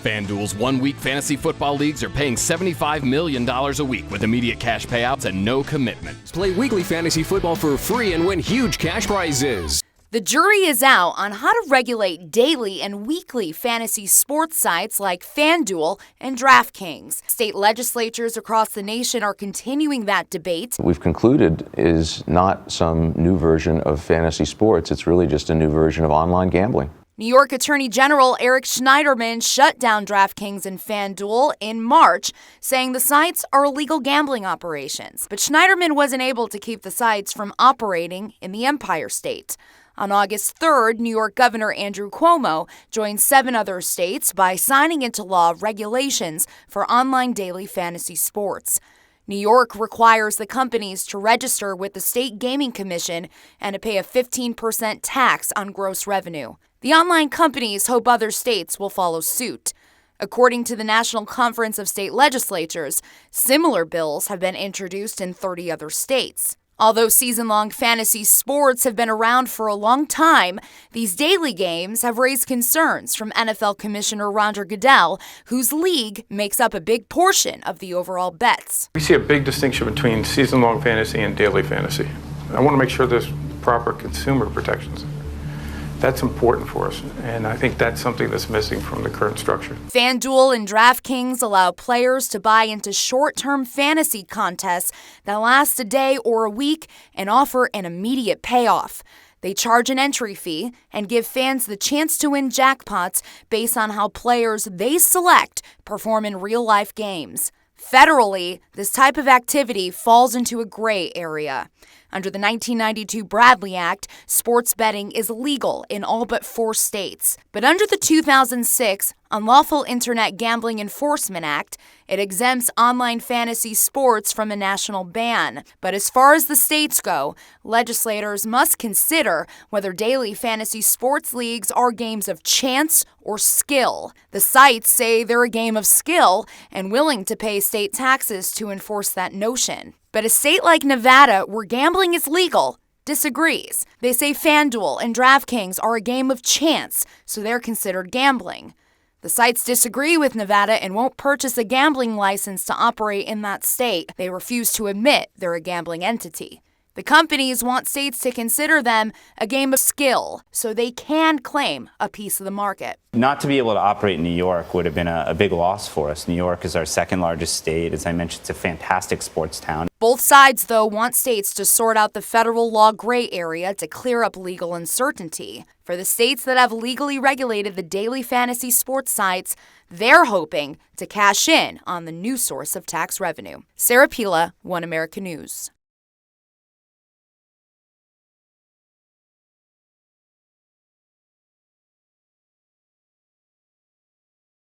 FanDuel's one-week fantasy football leagues are paying $75 million a week with immediate cash payouts and no commitment. Play weekly fantasy football for free and win huge cash prizes. The jury is out on how to regulate daily and weekly fantasy sports sites like FanDuel and DraftKings. State legislatures across the nation are continuing that debate. We've concluded is not some new version of fantasy sports. It's really just a new version of online gambling. New York Attorney General Eric Schneiderman shut down DraftKings and FanDuel in March, saying the sites are illegal gambling operations. But Schneiderman wasn't able to keep the sites from operating in the Empire State. On August 3rd, New York Governor Andrew Cuomo joined 7 other states by signing into law regulations for online daily fantasy sports. New York requires the companies to register with the State Gaming Commission and to pay a 15% tax on gross revenue. The online companies hope other states will follow suit. According to the National Conference of State Legislatures, similar bills have been introduced in 30 other states. Although season-long fantasy sports have been around for a long time, these daily games have raised concerns from NFL Commissioner Roger Goodell, whose league makes up a big portion of the overall bets. We see a big distinction between season-long fantasy and daily fantasy. I want to make sure there's proper consumer protections. That's important for us, and I think that's something that's missing from the current structure. FanDuel and DraftKings allow players to buy into short-term fantasy contests that last a day or a week and offer an immediate payoff. They charge an entry fee and give fans the chance to win jackpots based on how players they select perform in real-life games. Federally, this type of activity falls into a gray area. Under the 1992 Bradley Act, sports betting is legal in all but 4 states. But under the 2006 Unlawful Internet Gambling Enforcement Act, it exempts online fantasy sports from a national ban. But as far as the states go, legislators must consider whether daily fantasy sports leagues are games of chance or skill. The sites say they're a game of skill and willing to pay state taxes to enforce that notion. But a state like Nevada, where gambling is legal, disagrees. They say FanDuel and DraftKings are a game of chance, so they're considered gambling. The sites disagree with Nevada and won't purchase a gambling license to operate in that state. They refuse to admit they're a gambling entity. The companies want states to consider them a game of skill, so they can claim a piece of the market. Not to be able to operate in New York would have been a big loss for us. New York is our second largest state. As I mentioned, it's a fantastic sports town. Both sides, though, want states to sort out the federal law gray area to clear up legal uncertainty. For the states that have legally regulated the daily fantasy sports sites, they're hoping to cash in on the new source of tax revenue. Sarah Pilla, One America News.